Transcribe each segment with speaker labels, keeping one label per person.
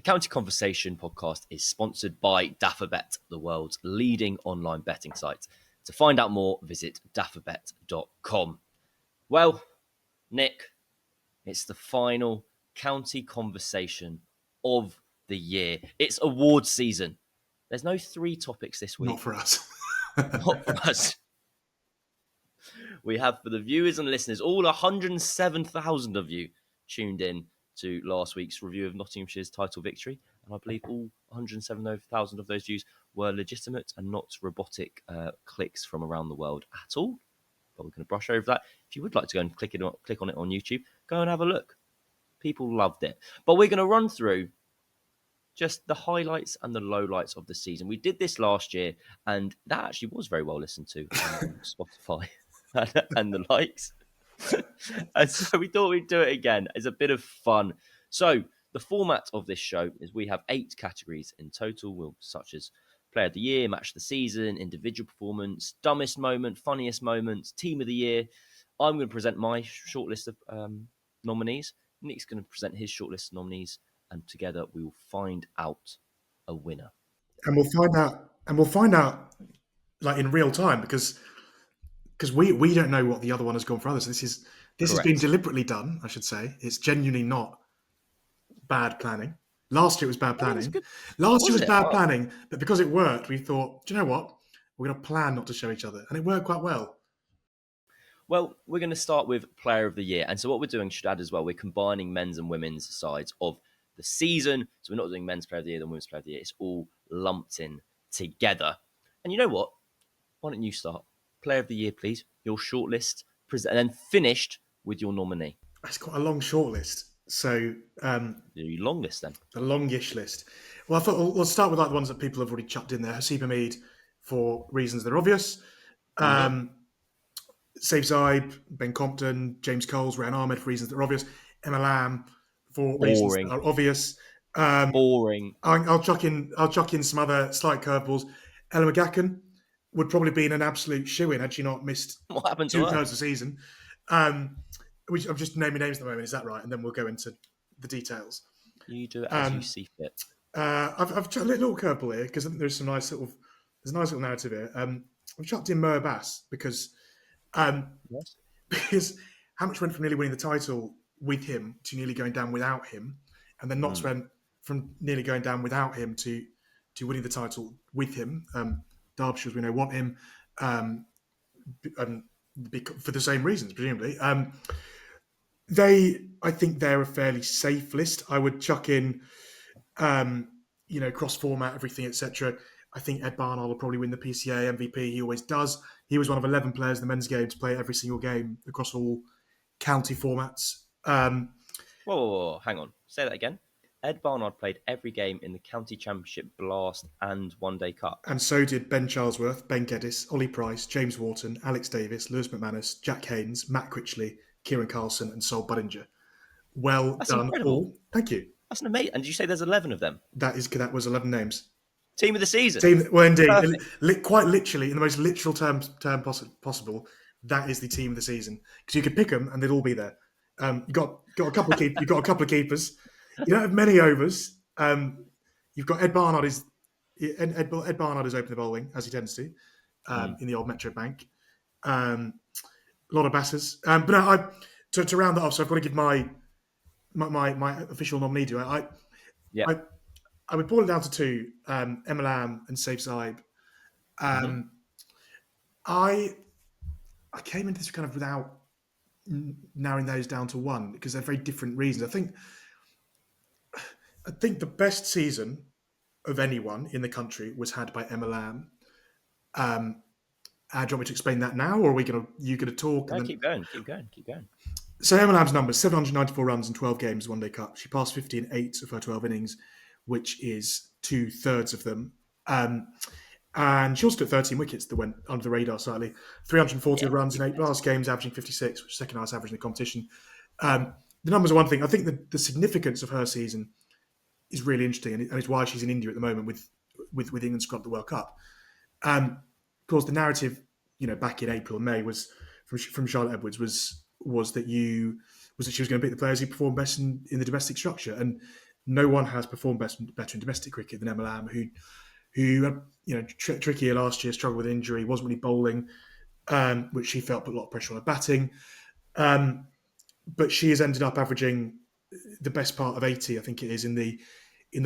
Speaker 1: County Conversation podcast is sponsored by Daffabet, the world's leading online betting site. To find out more, visit daffabet.com. Well, Nick, it's the final County Conversation of the year. It's awards season. There's no three topics this week.
Speaker 2: Not for us.
Speaker 1: Not for us. We have, for the viewers and listeners, all 107,000 of you tuned in to last week's review of Nottinghamshire's title victory. And I believe all 107,000 of those views were legitimate and not robotic clicks from around the world at all. But we're going to brush over that. If you would like to go and click on it on YouTube, go and have a look. People loved it. But we're going to run through just the highlights and the lowlights of the season. We did this last year, and that actually was very well listened to on Spotify and the likes. And so we thought we'd do it again. It's a bit of fun. So the format of this show is we have 8 categories in total, such as Player of the Year, Match of the Season, Individual Performance, Dumbest Moment, Funniest Moments, Team of the Year. I'm going to present my shortlist of nominees. Nick's going to present his shortlist of nominees, and together we will find out a winner.
Speaker 2: And we'll find out like in real time because we don't know what the other one has gone for others. This has been deliberately done, I should say. It's genuinely not bad planning. Last year it was bad planning. Last year was bad planning, but because it worked, we thought, do you know what? We're going to plan not to show each other. And it worked quite well.
Speaker 1: Well, we're going to start with Player of the Year. And so what we're doing, should add as well, we're combining men's and women's sides of the season. So we're not doing men's Player of the Year and women's Player of the Year. It's all lumped in together. And you know what? Why don't you start? Player of the Year, please. Your shortlist, and then finished with your nominee.
Speaker 2: It's quite a long shortlist. So
Speaker 1: your long list then.
Speaker 2: The longish list. Well, I thought we'll start with like the ones that people have already chucked in there. Hasib Hamid for reasons that are obvious. Saif Zaib, Ben Compton, James Coles, Ryan Ahmed for reasons that are obvious. Emma Lamb for reasons that are obvious.
Speaker 1: Boring.
Speaker 2: I'll chuck in some other slight curveballs. Ella McGacken would probably be an absolute shoo-in had she not missed
Speaker 1: what happened to
Speaker 2: 2/3 of the season. Which I'm just naming names at the moment. Is that right? And then we'll go into the details.
Speaker 1: You do it as you see fit.
Speaker 2: I've chucked a little curveball here because I think there's a nice little narrative here. I've chucked in Mo Abbas because how much went from nearly winning the title with him to nearly going down without him, and then Notts went from nearly going down without him to winning the title with him. Derbyshire, as we know, want him for the same reasons, presumably. I think they're a fairly safe list. I would chuck in, cross format, everything, etc. I think Ed Barnard will probably win the PCA MVP. He always does. He was one of 11 players in the men's game to play every single game across all county formats.
Speaker 1: Whoa, hang on. Say that again. Ed Barnard played every game in the County Championship, Blast and One Day Cup.
Speaker 2: And so did Ben Charlesworth, Ben Geddes, Ollie Price, James Wharton, Alex Davis, Lewis McManus, Jack Haynes, Matt Critchley, Kieran Carlson and Sol Buddinger. That's done incredible. All. Thank you.
Speaker 1: That's an amazing. And did you say there's 11 of them?
Speaker 2: That was 11 names.
Speaker 1: Team of the season.
Speaker 2: Well, indeed. Quite literally, in the most literal term possible, that is the team of the season. Because you could pick them and they'd all be there. You've got a couple of keepers. You don't have many overs. You've got Ed Barnard is open the bowling, as he tends to, in the old Metro Bank. A lot of basses. But no, to round that off, so I've got to give my official nominee to it. I would boil it down to 2, Emma Lamb and Saif Zaib. I came into this kind of without narrowing those down to 1 because they're very different reasons. I think the best season of anyone in the country was had by Emma Lamb. Do you want me to explain that now, or are you going to talk?
Speaker 1: No, keep going.
Speaker 2: So Emma Lamb's numbers, 794 runs in 12 games, One Day Cup. She passed 50 in 8 of her 12 innings, which is 2/3 of them. And she also took 13 wickets that went under the radar slightly. 340 runs in 8 last games, averaging 56, which is second highest average in the competition. The numbers are one thing. I think the significance of her season is really interesting, and it's why she's in India at the moment with England scrub the World Cup. Of course, the narrative, back in April and May was from Charlotte Edwards was that she was going to pick the players who performed best in the domestic structure, and no one has performed better in domestic cricket than Emma Lamb, who trickier last year, struggled with injury, wasn't really bowling, which she felt put a lot of pressure on her batting. But she has ended up averaging the best part of 80, I think it is, in the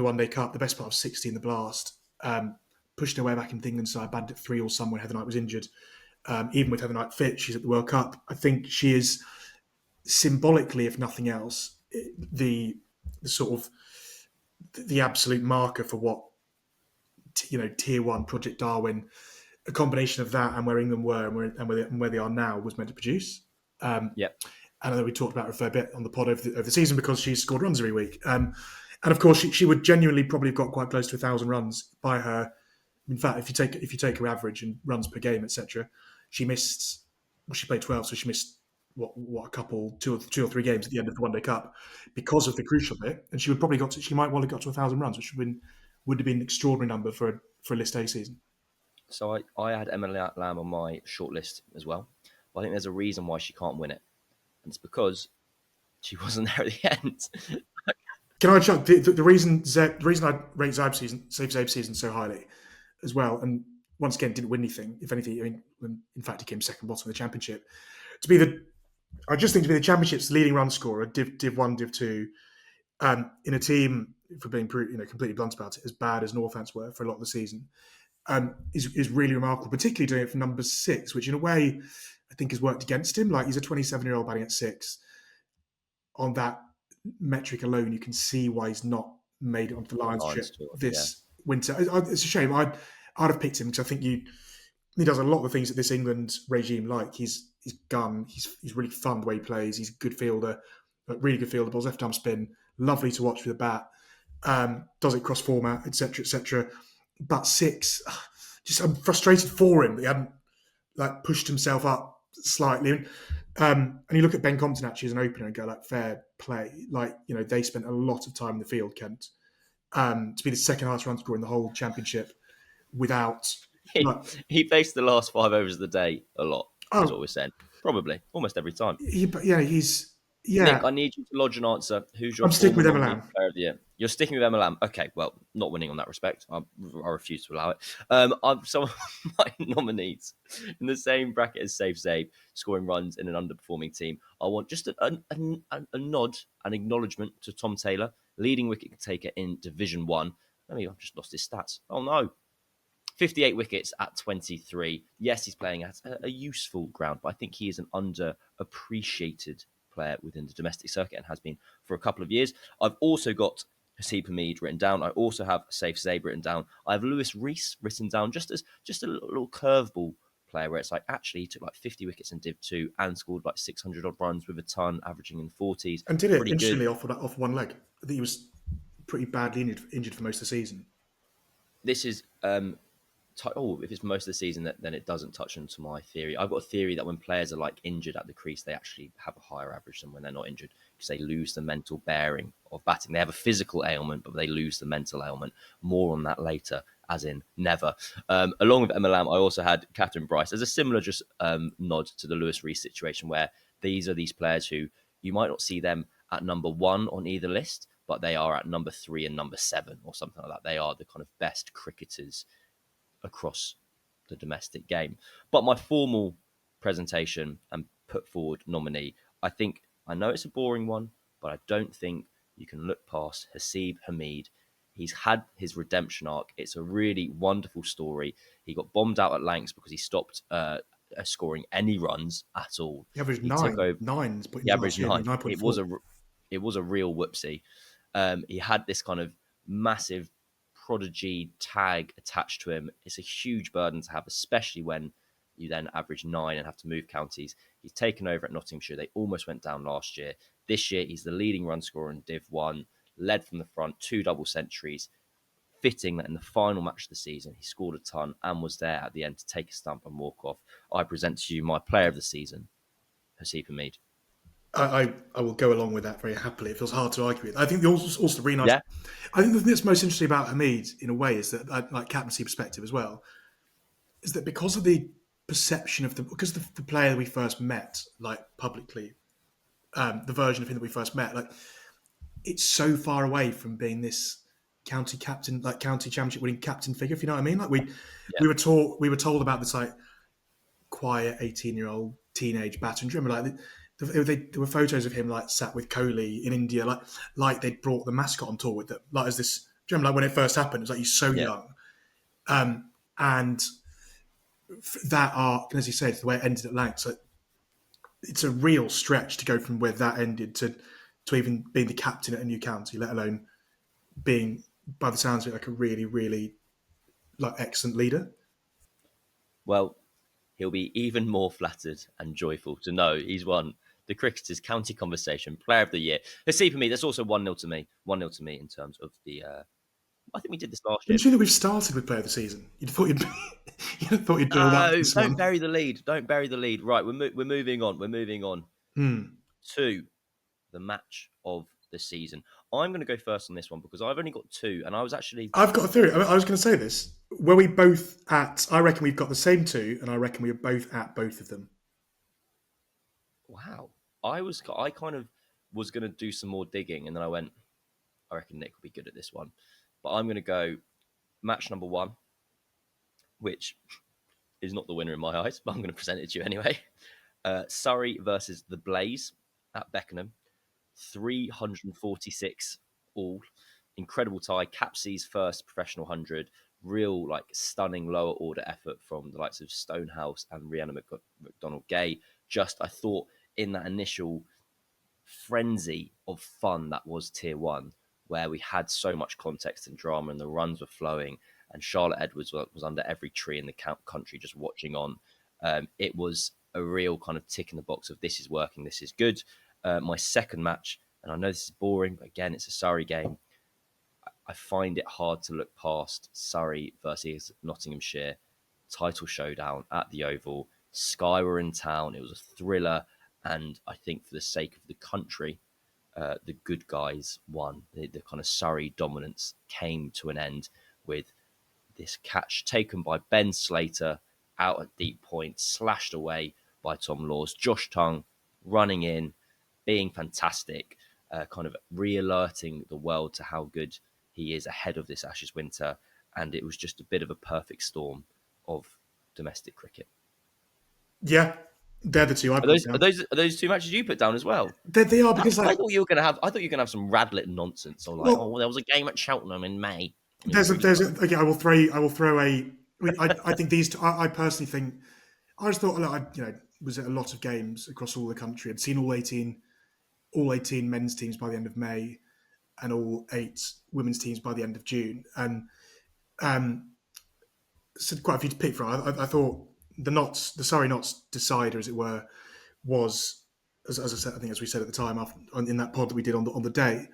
Speaker 2: One Day Cup, the best part of 60 in the Blast. Pushed her way back in the England side, batted at 3 all somewhere. Heather Knight was injured. Even with Heather Knight fit, she's at the World Cup. I think she is symbolically, if nothing else, the sort of the absolute marker for what Tier 1 Project Darwin, a combination of that and where England were and where they are now was meant to produce.
Speaker 1: Yeah.
Speaker 2: I know we talked about her a fair bit on the pod over the season because she's scored runs every week. And of course, she would genuinely probably have got quite close to 1,000 runs by her. In fact, if you take her average and runs per game, etc., she missed. Well, she played 12, so she missed a couple, two or three games at the end of the One Day Cup because of the crucial bit. And she would probably she might well have got to 1,000 runs, which would have been an extraordinary number for a List A season.
Speaker 1: So I had Emma Lamb on my shortlist as well. But I think there's a reason why she can't win it. And it's because she wasn't there at the end.
Speaker 2: Can I check the reason I rate Zabe season so highly as well, and once again didn't win anything. If anything, I mean, in fact, he came second bottom of the championship. I just think to be the championship's leading run scorer, Div 1, Div 2, in a team, for being completely blunt about it, as bad as Northants were for a lot of the season, is really remarkable. Particularly doing it for number 6, which in a way I think has worked against him. Like, he's a 27-year-old batting at 6. On that metric alone, you can see why he's not made it onto the Lions trip this winter. It's a shame. I'd have picked him because I think he does a lot of the things that this England regime like. He's gun. He's really fun the way he plays. He's a good fielder, really good fielder. Balls left arm spin, lovely to watch with the bat. Does it cross format, etc., etc. But 6, I'm frustrated for him that he hadn't pushed himself up slightly. And you look at Ben Compton actually as an opener and go, fair play. They spent a lot of time in the field, Kent, to be the second highest run scorer in the whole championship without.
Speaker 1: He faced the last 5 overs of the day a lot. That's what we're saying. Probably almost every time.
Speaker 2: Nick,
Speaker 1: I need you to lodge an answer. Who's your
Speaker 2: I'm sticking with Emma Lamb.
Speaker 1: Player of the Year? You're sticking with Emma Lamb. Okay, well, not winning on that respect. I refuse to allow it. Some of my nominees in the same bracket as Safe Zabe, scoring runs in an underperforming team. I want just a nod, an acknowledgement to Tom Taylor, leading wicket taker in Division 1. I've just lost his stats. Oh, no. 58 wickets at 23. Yes, he's playing at a useful ground, but I think he is an underappreciated player within the domestic circuit and has been for a couple of years. I've also got Haseeb Hameed written down. I also have Safe Zabe written down. I have Lewis Rees written down just as a little curveball player where it's actually he took 50 wickets in Div 2 and scored 600 odd runs with a ton, averaging in 40s.
Speaker 2: And did it instantly off one leg. I think he was pretty badly injured for most of the season.
Speaker 1: This is if it's most of the season, then it doesn't touch into my theory. I've got a theory that when players are injured at the crease, they actually have a higher average than when they're not injured because they lose the mental bearing of batting. They have a physical ailment, but they lose the mental ailment. More on that later, as in never. Along with Emma Lamb, I also had Catherine Bryce as a similar nod to the Lewis Rees situation where these are these players who you might not see them at number 1 on either list, but they are at number 3 and number 7 or something like that. They are the kind of best cricketers across the domestic game. But my formal presentation and put forward nominee, I know it's a boring one, but I don't think you can look past Haseeb Hameed. He's had his redemption arc. It's a really wonderful story. He got bombed out at Lancs because he stopped scoring any runs at all.
Speaker 2: He averaged
Speaker 1: He
Speaker 2: 9.
Speaker 1: took over.
Speaker 2: He averaged 9.
Speaker 1: 9.4. It was a real whoopsie. He had this kind of massive prodigy tag attached to him. It's a huge burden to have, especially when you then average 9 and have to move counties. He's taken over at Nottinghamshire. They almost went down last year. This year, he's the leading run scorer in Div 1, led from the front, 2 double centuries. Fitting that in the final match of the season, he scored a ton and was there at the end to take a stump and walk off. I present to you my player of the season, Haseeb Hameed.
Speaker 2: I will go along with that very happily. It feels hard to argue with. I think also really nice.
Speaker 1: Yeah.
Speaker 2: I think the thing that's most interesting about Hameed, in a way, is that, captaincy perspective as well, is that because of the perception of because the player we first met, publicly, the version of him that we first met, it's so far away from being this county captain, like county championship winning captain figure. If you know what I mean, like
Speaker 1: Yeah,
Speaker 2: we were told about this like quiet 18-year-old teenage baton drummer. Like there were photos of him like sat with Kohli in India, like they'd brought the mascot on tour with them. Like as this, do you remember like when it first happened? It was like he's so
Speaker 1: yeah.
Speaker 2: young, and that arc, and as you said, the way it ended at Lancs, like, it's a real stretch to go from where that ended to even being the captain at a new county, let alone being, by the sounds of it, like a really, really like excellent leader.
Speaker 1: Well, he'll be even more flattered and joyful to know he's won the Cricketers County Conversation Player of the Year. Let's see for me. That's also 1-0 to me. 1-0 to me in terms of the. I think we did this last year.
Speaker 2: Wouldn't you think that we've started with player of the season? You'd thought you'd thought you'd build up to
Speaker 1: No,
Speaker 2: this
Speaker 1: don't
Speaker 2: one.
Speaker 1: bury the lead. Don't bury the lead. Right, we're moving on. We're moving on to the match of the season. I'm going to go first on this one because I've only got two, and I was actually
Speaker 2: I've got a theory. I was going to say this. Were we both at? I reckon we've got the same two, and I reckon we were both at both of them.
Speaker 1: wow. I kind of was going to do some more digging, and then I went. I reckon Nick will be good at this one, but I'm going to go match number one, which is not the winner in my eyes, but I'm going to present it to you anyway. Surrey versus the Blaze at Beckenham, 346 all. Incredible tie. Capsey's first professional 100. Real, like, stunning lower order effort from the likes of Stonehouse and Rhiannon McDonald Gay. Just, I thought, in that initial frenzy of fun that was tier one, where we had so much context and drama and the runs were flowing, and Charlotte Edwards was under every tree in the country just watching on. It was a real kind of tick in the box of this is working, this is good. My second match, and I know this is boring, but again, it's a Surrey game. I find it hard to look past Surrey versus Nottinghamshire title showdown at the Oval. Sky were in town. It was a thriller. And I think for the sake of the country, the good guys won. The kind of Surrey dominance came to an end with this catch taken by Ben Slater out at deep point, slashed away by Tom Laws. Josh Tongue running in, being fantastic, kind of re-alerting the world to how good he is ahead of this Ashes winter. And it was just a bit of a perfect storm of domestic cricket.
Speaker 2: Yeah, they're the two I
Speaker 1: Are
Speaker 2: put
Speaker 1: those are
Speaker 2: down.
Speaker 1: those are those two matches you put down as well?
Speaker 2: They are because
Speaker 1: I
Speaker 2: like
Speaker 1: thought you were gonna have. I thought you were gonna have some Radlet nonsense or like, oh,
Speaker 2: well,
Speaker 1: well, there was a game at Cheltenham in May. And it was
Speaker 2: there's a
Speaker 1: really
Speaker 2: there's a
Speaker 1: close.
Speaker 2: okay. I will throw a. I think these two, I personally think I just thought I was at a lot of games across all the country. I'd seen all 18 men's teams by the end of May and all 8 women's teams by the end of June, and so quite a few to pick from. I thought the Surrey Knots decider, as it were, was as I said. I think as we said at the time in that pod that we did on the day,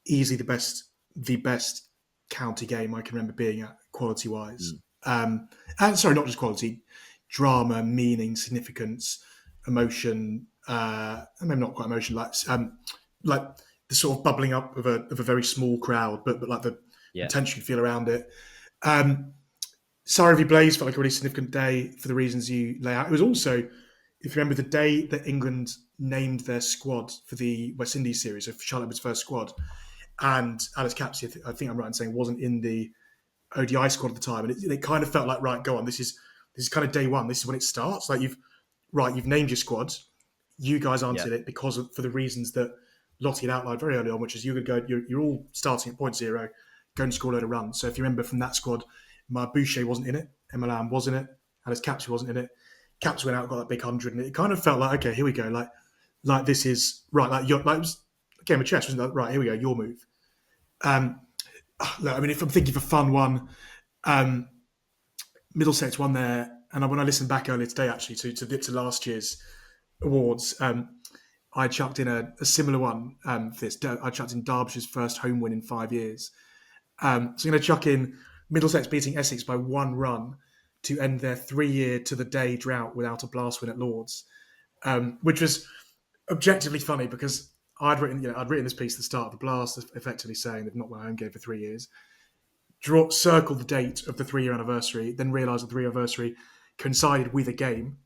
Speaker 2: easily the best county game I can remember being at quality wise.
Speaker 1: Mm,
Speaker 2: And sorry, not just quality, drama, meaning, significance, emotion. Maybe not quite emotion, like the sort of bubbling up of a very small crowd, but like the
Speaker 1: yeah,
Speaker 2: tension you feel around it. Um, Surrey v Blaze felt like a really significant day for the reasons you lay out. It was also, if you remember, the day that England named their squad for the West Indies series, of Charlotte Edwards' first squad, and Alice Capsey, I think I'm right in saying, wasn't in the ODI squad at the time, and it kind of felt like, right, go on, this is kind of day one. This is when it starts. Like you've named your squad. You guys aren't
Speaker 1: yeah,
Speaker 2: in it for the reasons that Lottie had outlined very early on, which is you're all starting at point zero, going to score a load of runs. So if you remember from that squad, Boucher wasn't in it, Emma Lamb was in it, Alice Capsey wasn't in it. Caps went out, got that big 100, and it kind of felt like, okay, here we go. Like this is right. Like it was a game of chess, wasn't that? Right, here we go. Your move. Look, I mean, if I'm thinking of a fun one, um, Middlesex won there, and when I listened back earlier today, actually to last year's awards, I chucked in a similar one for this. I chucked in Derbyshire's first home win in 5 years. So I'm going to chuck in Middlesex beating Essex by 1 run to end their 3-year to the day drought without a blast win at Lords, which was objectively funny because I'd written this piece at the start of the blast, effectively saying they've not won a home game for 3 years. Circle the date of the 3-year anniversary, then realised the 3-year anniversary coincided with a game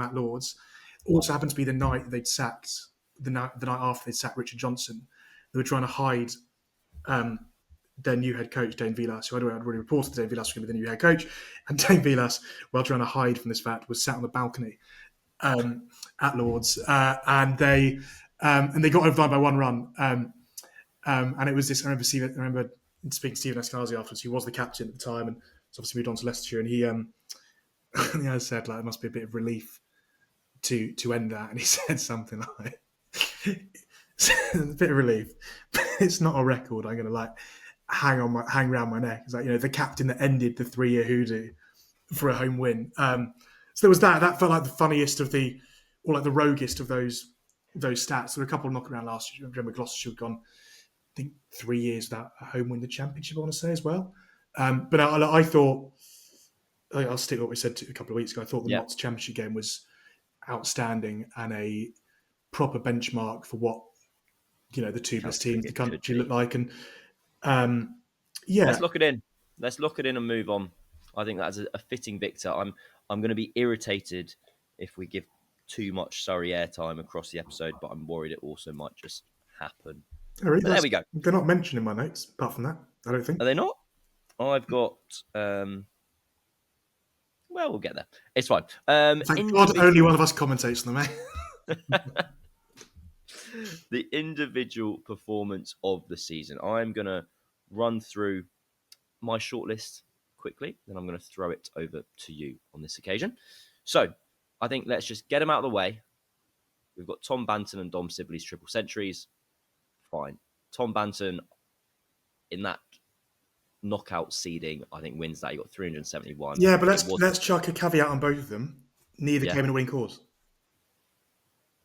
Speaker 2: at Lords. Also happened to be the night they'd sacked the night after they'd sacked Richard Johnson, they were trying to hide their new head coach, Dane Vilas, who I'd already reported Dane Vilas was going to be the new head coach. And Dane Vilas, while trying to hide from this fact, was sat on the balcony at Lords. And they got overtime by one run. And it was this, I remember speaking to Stephen Eskenazi afterwards, who was the captain at the time, and obviously moved on to Leicestershire. And he said, like, it must be a bit of relief to end that. And he said something like, it's a bit of relief, but it's not a record I'm going to like hang around my neck. It's like, the captain that ended the 3-year hoodoo for a home win. So there was that. That felt like the funniest of the, or like the roguest of those stats. There were a couple of knockaround last year. I remember Gloucestershire had gone, I think, 3 years without a home win the championship, I want to say as well. But I thought, I'll stick with what we said a couple of weeks ago. I thought the Notts championship game was outstanding and a proper benchmark for what the two best teams in the country look like. And
Speaker 1: let's lock it in. Let's lock it in and move on. I think that's a fitting victor. I'm going to be irritated if we give too much Surrey airtime across the episode, but I'm worried it also might just happen.
Speaker 2: Right,
Speaker 1: there we go.
Speaker 2: They're not mentioned in my notes, apart from that, I don't think.
Speaker 1: Are they not? I've got. Well, we'll get there. It's fine.
Speaker 2: Thank God only one of us commentates on them, eh?
Speaker 1: The individual performance of the season. I'm going to run through my shortlist quickly, then I'm going to throw it over to you on this occasion. So, I think let's just get them out of the way. We've got Tom Banton and Dom Sibley's triple centuries. Fine. Tom Banton, in that knockout seeding, I think wins that. He got 371.
Speaker 2: Yeah, but let's chuck a caveat on both of them. Neither came in a winning cause.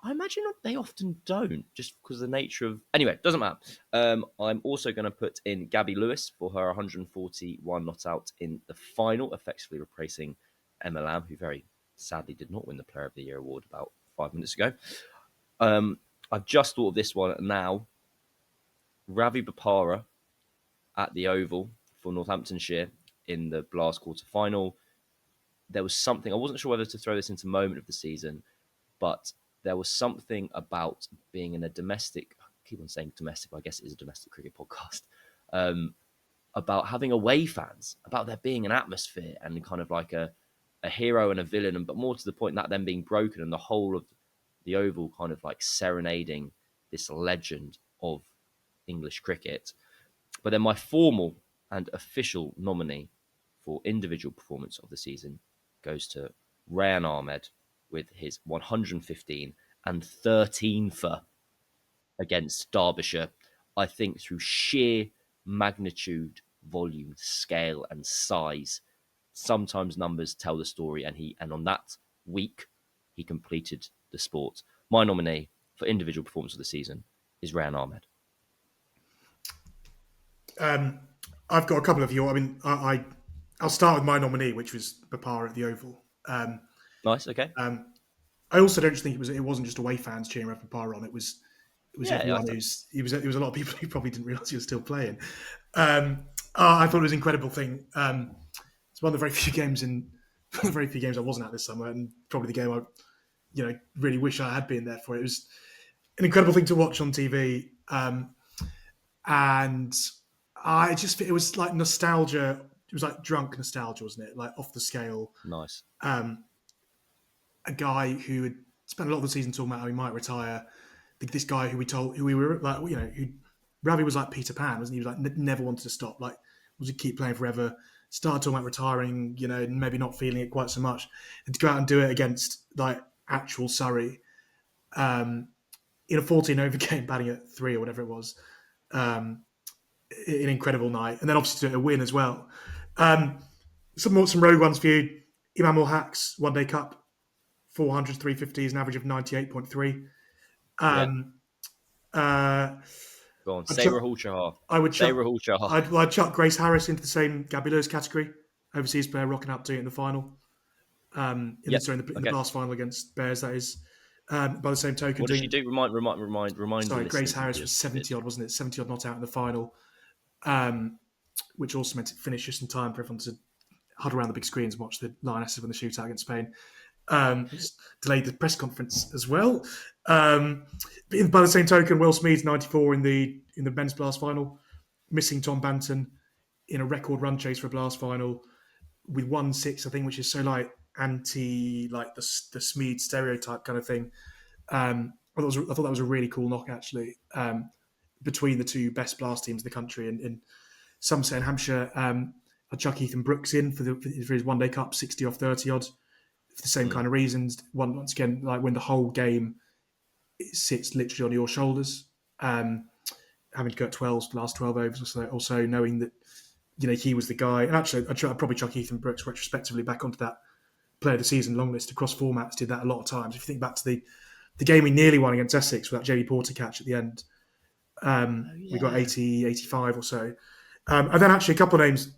Speaker 1: I imagine they often don't, just because of the nature of... Anyway, doesn't matter. I'm also going to put in Gabby Lewis for her 141 not out in the final, effectively replacing Emma Lamb, who very sadly did not win the Player of the Year award about 5 minutes ago. I've just thought of this one now. Ravi Bopara at the Oval for Northamptonshire in the Blast quarter-final. There was something... I wasn't sure whether to throw this into moment of the season, but... there was something about being in a domestic, I keep on saying domestic, but I guess it is a domestic cricket podcast, about having away fans, about there being an atmosphere and kind of like a hero and a villain, but more to the point that them being broken and the whole of the Oval kind of like serenading this legend of English cricket. But then my formal and official nominee for individual performance of the season goes to Rayan Ahmed, with his 115 and 13 for against Derbyshire. I think through sheer magnitude, volume, scale, and size, sometimes numbers tell the story, and on that week, he completed the sport. My nominee for individual performance of the season is Rayan Ahmed.
Speaker 2: I've got a couple of you. I mean, I'll start with my nominee, which was Bopara at the Oval.
Speaker 1: Nice, okay.
Speaker 2: I also don't think it wasn't just away fans cheering Ravi Bopara on. It was everyone who's it was a lot of people who probably didn't realise he was still playing. I thought it was an incredible thing. It's one of the very few games I wasn't at this summer, and probably the game I really wish I had been there for. It was an incredible thing to watch on TV, and it was like nostalgia. It was like drunk nostalgia, wasn't it? Like off the scale.
Speaker 1: Nice.
Speaker 2: A guy who had spent a lot of the season talking about how he might retire. This guy who we were like, who Ravi was like Peter Pan, wasn't he? He was like never wanted to stop, like was to keep playing forever. Started talking about retiring, maybe not feeling it quite so much, and to go out and do it against like actual Surrey, in a 14-over game, batting at 3 or whatever it was, an incredible night, and then obviously to a win as well. Some rogue ones for you. Imam Ul Haq's One Day Cup. 400, 350s, an average of 98.3.
Speaker 1: Go on, say Rahul Chahar.
Speaker 2: I'd chuck Grace Harris into the same Gabby Lewis category. Overseas player rocking up to it in the final. In the Blast final against Bears, that is. By the same token,
Speaker 1: what did she do? Remind.
Speaker 2: Sorry, Grace Harris was 70 odd, wasn't it? 70 odd not out in the final, which also meant it finished just in time for everyone to huddle around the big screens and watch the Lionesses win the shootout against Spain. which delayed the press conference as well. But by the same token, Will Smead's 94 in the men's blast final, missing Tom Banton in a record run chase for a blast final with 1-6, I think, which is so like anti like the Smead stereotype kind of thing. I thought that was a really cool knock actually, between the two best blast teams in the country. And some say in Hampshire, I chuck Ethan Brooks in for his one day cup, 60 off 30 odd, for the same kind of reasons. Once again, like when the whole game it sits literally on your shoulders, having to go at 12 the last 12 overs or so, also knowing that he was the guy. And actually, I'd probably chuck Ethan Brooks retrospectively back onto that player of the season long list across formats. Did that a lot of times. If you think back to the game we nearly won against Essex with that Jamie Porter catch at the end, we got 80, 85 or so. And then actually a couple of names.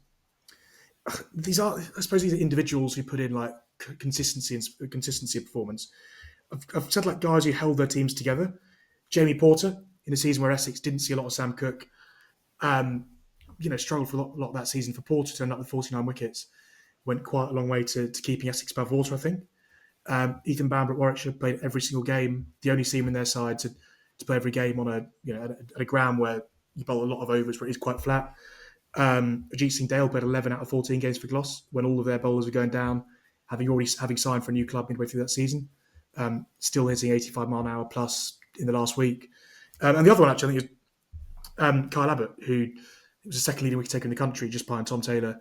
Speaker 2: I suppose these are individuals who put in like consistency of performance. I've said like guys who held their teams together. Jamie Porter in a season where Essex didn't see a lot of Sam Cook, struggled for a lot of that season. For Porter to end up with 49 wickets went quite a long way to keeping Essex above water, I think. Ethan Bamber at Warwickshire played every single game. The only team in their side to play every game on at a ground where you bowl a lot of overs where it is quite flat. Ajit Singh Dale played 11 out of 14 games for Gloss when all of their bowlers were going down, having signed for a new club midway through that season. Still hitting 85 mile an hour plus in the last week. And the other one actually I think is Kyle Abbott, who was the second leading wicket taker in the country, just behind Tom Taylor,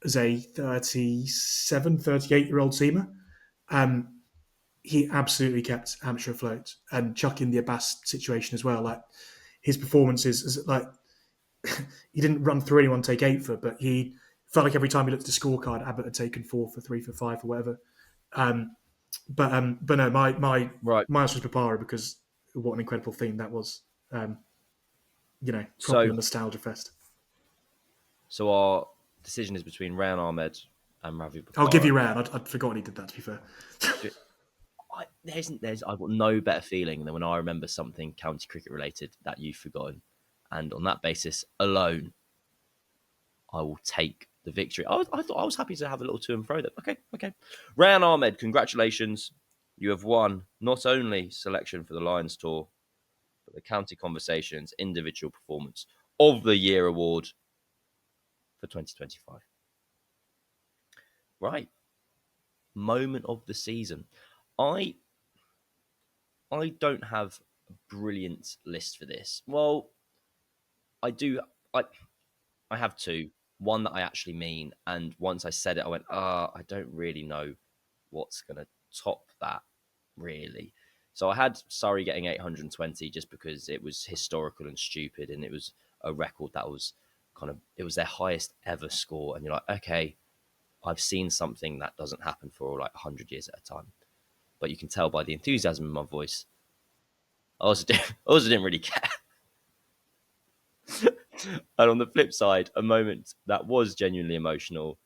Speaker 2: as a 37, 38-year-old seamer. He absolutely kept Hampshire afloat, and chuck in the Abbas situation as well. Like his performances, is like he didn't run through anyone take 8 for, but he felt like every time he looked at the scorecard, Abbott had taken 4 for, 3 for, 5 or whatever. But no, my answer was Papara because what an incredible theme that was. Properly a nostalgia fest.
Speaker 1: So our decision is between Rayan Ahmed and Ravi Papara.
Speaker 2: I'll give you Rayan. I'd forgotten he did that, to be fair.
Speaker 1: I've got no better feeling than when I remember something county cricket related that you've forgotten. And on that basis alone, I will take the victory. I thought I was happy to have a little to and fro there. Okay. Rayan Ahmed, congratulations. You have won not only selection for the Lions Tour, but the County Conversations Individual Performance of the Year Award for 2025. Right. Moment of the season. I don't have a brilliant list for this. Well, I do. I have 2. One that I actually mean, and once I said it, I went, I don't really know what's going to top that, really. So I had Surrey getting 820 just because it was historical and stupid, and it was a record that was it was their highest ever score. And you're like, okay, I've seen something that doesn't happen for like 100 years at a time. But you can tell by the enthusiasm in my voice, I also didn't really care. And on the flip side, a moment that was genuinely emotional,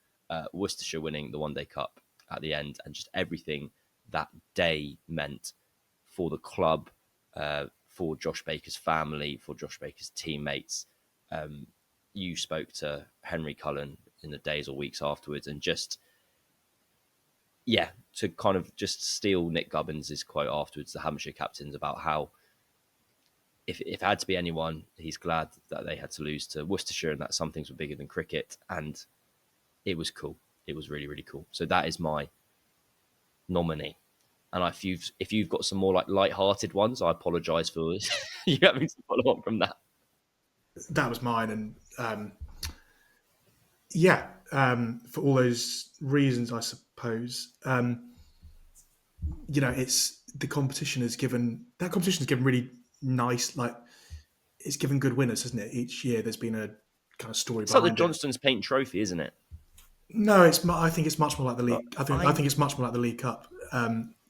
Speaker 1: Worcestershire winning the One Day Cup at the end, and just everything that day meant for the club, for Josh Baker's family, for Josh Baker's teammates. You spoke to Henry Cullen in the days or weeks afterwards, and just, to kind of just steal Nick Gubbins' quote afterwards, the Hampshire captains, about how if it had to be anyone, he's glad that they had to lose to Worcestershire and that some things were bigger than cricket. And it was cool. It was really, really cool. So that is my nominee. And if you've got some more like light-hearted ones, I apologise for you having to follow on from that.
Speaker 2: That was mine. And for all those reasons, I suppose, it's the competition has given really nice, like it's given good winners, hasn't it? Each year there's been a kind of story
Speaker 1: It's
Speaker 2: behind
Speaker 1: like the Johnston's Paint Trophy, isn't it?
Speaker 2: No, I think it's much more like the league. I think it's much more like the League Cup.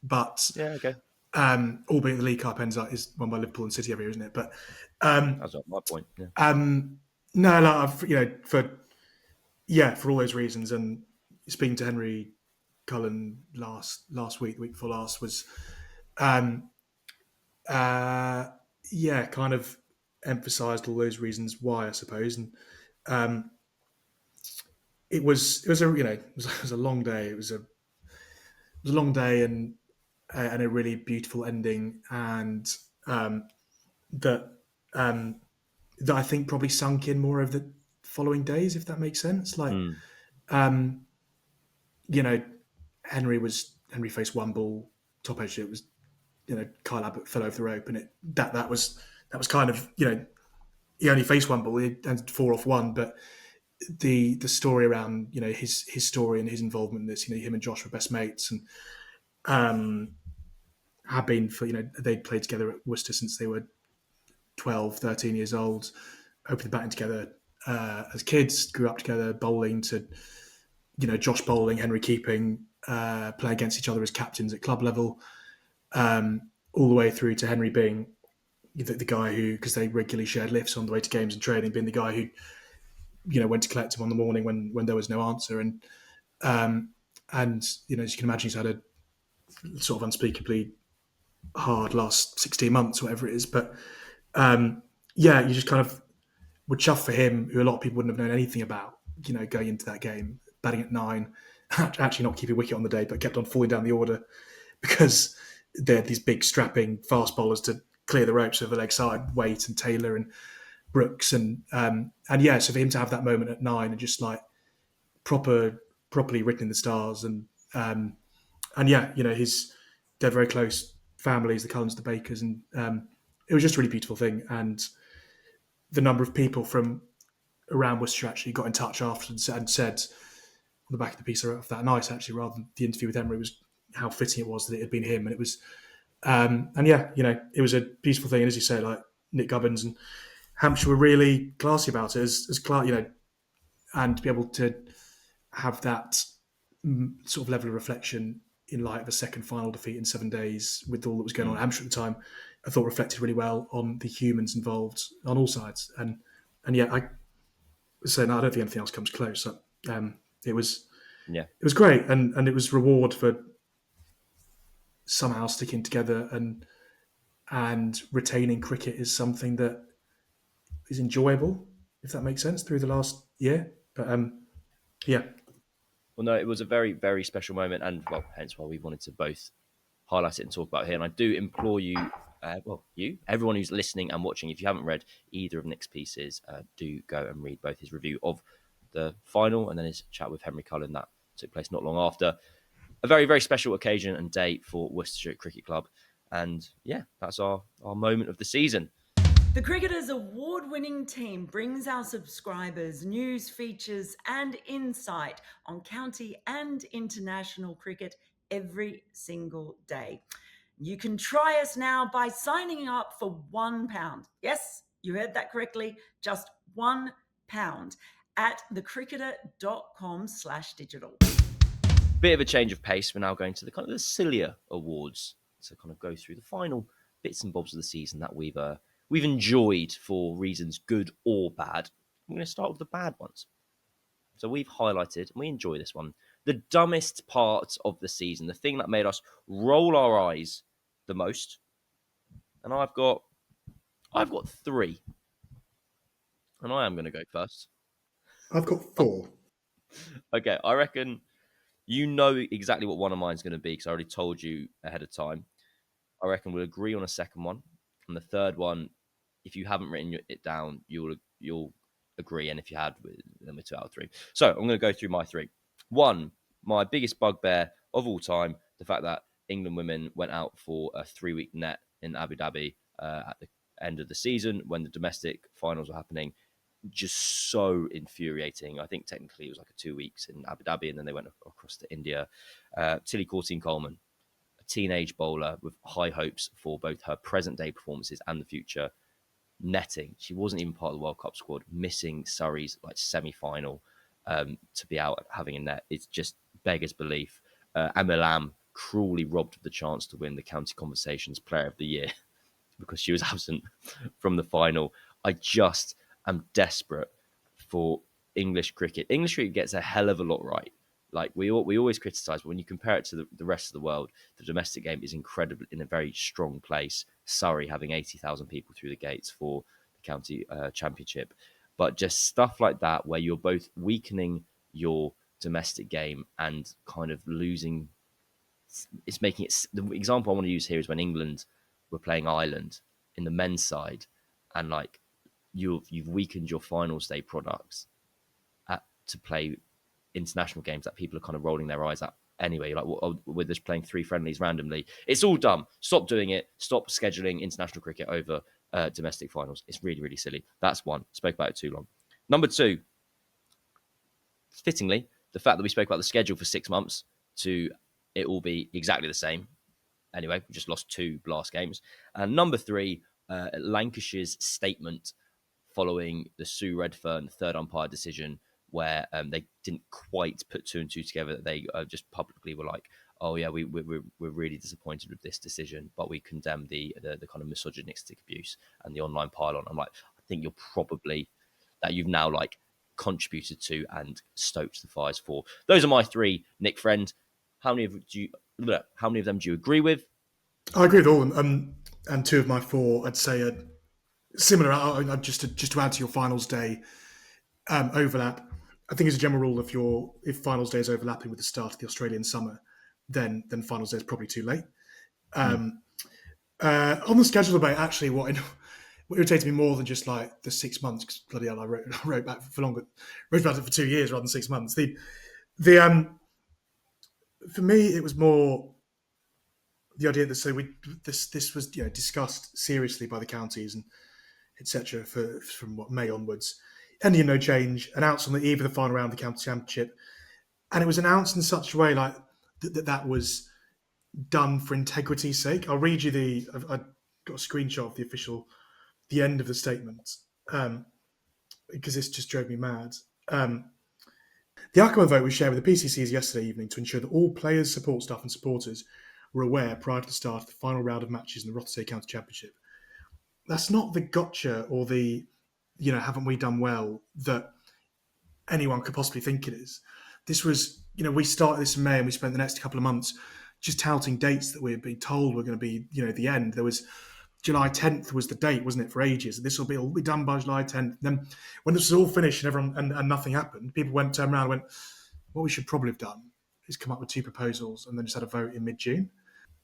Speaker 2: But
Speaker 1: yeah, okay.
Speaker 2: Albeit the League Cup is won by Liverpool and City every year, isn't it? But
Speaker 1: that's not my point. Yeah.
Speaker 2: No, for all those reasons, and speaking to Henry Cullen last week, the week before last, was kind of emphasised all those reasons why, I suppose. And it was a long day. It was was a long day and a really beautiful ending, and that um, that I think probably sunk in more over the following days, if that makes sense. Like,
Speaker 1: Mm,
Speaker 2: um, you know, Henry faced one ball top edge. It was Kyle Abbott fell over the rope, and that was kind of he only faced one ball and 4-off-1, but the story around his story and his involvement in this, him and Josh were best mates and um, have been for they'd played together at Worcester since they were 12, 13 years old, opened the batting together as kids, grew up together, bowling to Josh bowling, Henry keeping, play against each other as captains at club level, all the way through to Henry being the guy who, because they regularly shared lifts on the way to games and training, being the guy who went to collect him on the morning when there was no answer, and as you can imagine, he's had a sort of unspeakably hard last 16 months, whatever it is. But yeah, you just kind of would chuff for him, who a lot of people wouldn't have known anything about, going into that game, batting at 9, actually not keeping wicket on the day, but kept on falling down the order because they had these big strapping fast bowlers to clear the ropes over the leg side, Waite and Taylor and Brooks, and yeah, so for him to have that moment at 9 and just like properly written in the stars, and yeah, they're very close families, the Cullens, the Bakers, and it was just a really beautiful thing. And the number of people from around Worcester actually got in touch after and said on the back of the piece of that night, actually, rather than the interview with Emery, was how fitting it was that it had been him, and it was, and yeah, it was a beautiful thing. And as you say, like Nick Gubbins and Hampshire were really classy about it, as Clark, and to be able to have that sort of level of reflection in light of a second final defeat in 7 days with all that was going on
Speaker 1: mm.
Speaker 2: at Hampshire at the time, I thought reflected really well on the humans involved on all sides. And yeah, I say no, I don't think anything else comes close. It was
Speaker 1: Yeah.
Speaker 2: it was great, and it was reward for somehow sticking together and retaining cricket is something that is enjoyable, if that makes sense, through the last year. But yeah,
Speaker 1: Well, no, it was a very, very special moment, and well, hence why we wanted to both highlight it and talk about it here. And I do implore you, everyone who's listening and watching, if you haven't read either of Nick's pieces, do go and read both his review of the final and then his chat with Henry Cullen that took place not long after. A very, very special occasion and day for Worcestershire Cricket Club. And yeah, that's our moment of the season.
Speaker 3: The Cricketers' award-winning team brings our subscribers news, features and insight on county and international cricket every single day. You can try us now by signing up for £1. Yes, you heard that correctly, just £1 at thecricketer.com/digital.
Speaker 1: Bit of a change of pace. We're now going to the kind of the sillier awards to kind of go through the final bits and bobs of the season that we've enjoyed for reasons good or bad. I'm going to start with the bad ones. So we've highlighted, and we enjoy this one, the dumbest part of the season, the thing that made us roll our eyes the most. And I've got three, and I am going to go first.
Speaker 2: I've got 4.
Speaker 1: Okay, I reckon you know exactly what one of mine's going to be because I already told you ahead of time. I reckon we'll agree on a second one, and the third one, if you haven't written it down, you'll agree, and if you had, then we're 2 out of 3. So I'm going to go through my 3. One, my biggest bugbear of all time, the fact that England women went out for a 3-week net in Abu Dhabi at the end of the season when the domestic finals were happening. Just so infuriating. I think technically it was like a 2 weeks in Abu Dhabi, and then they went across to India. Tilly Courtine Coleman, a teenage bowler with high hopes for both her present day performances and the future, netting. She wasn't even part of the World Cup squad, missing Surrey's like semi-final to be out having a net. It's just beggars belief. Emma Lamb cruelly robbed of the chance to win the County Conversations Player of the Year because she was absent from the final. I just am desperate for English cricket. English cricket gets a hell of a lot right. Like we always criticize, but when you compare it to the rest of the world, the domestic game is incredible in a very strong place. Surrey having 80,000 people through the gates for the county championship, but just stuff like that where you're both weakening your domestic game and kind of losing it's making it. The example I want to use here is when England were playing Ireland in the men's side, and like you've weakened your finals day products to play international games that people are kind of rolling their eyes at anyway. Like we're just playing 3 friendlies randomly. It's all dumb. Stop doing it. Stop scheduling international cricket over domestic finals. It's really, really silly. That's one. Spoke about it too long. Number 2, fittingly, the fact that we spoke about the schedule for 6 months to it will be exactly the same. Anyway, we just lost 2 blast games. And number 3, Lancashire's statement following the Sue Redfern third umpire decision, where they didn't quite put 2 and 2 together. They just publicly were like, "Oh yeah, we're really disappointed with this decision, but we condemn the kind of misogynistic abuse and the online pylon." I'm like, I think you're probably that you've now like contributed to and stoked the fires for. Those are my 3, Nick friend. How many of them do you agree with?
Speaker 2: I agree with all of them. And 2 of my 4, I'd say, are similar. Just to add to your finals day overlap, I think as a general rule, if finals day is overlapping with the start of the Australian summer, then finals day is probably too late. On the schedule debate, actually, what irritated me more than just like the 6 months, because bloody hell, I wrote back for longer, wrote about it for 2 years rather than 6 months. For me, it was more the idea that this was discussed seriously by the counties and etc. from May onwards. Ending in no change, announced on the eve of the final round of the county championship, and it was announced in such a way like that was done for integrity's sake. I'll read you I've got a screenshot of the end of the statement, because this just drove me mad. The outcome of the vote was shared with the PCCs yesterday evening to ensure that all players, support staff and supporters were aware prior to the start of the final round of matches in the Rothesay County Championship. That's not the gotcha or the, haven't we done well that anyone could possibly think it is. This was, we started this in May and we spent the next couple of months just touting dates that we had been told were going to be, the end. There was July 10th was the date, wasn't it, for ages? This will be all be done by July 10th. And then when this was all finished and everyone and nothing happened, people turned around and went, what we should probably have done is come up with 2 proposals and then just had a vote in mid-June.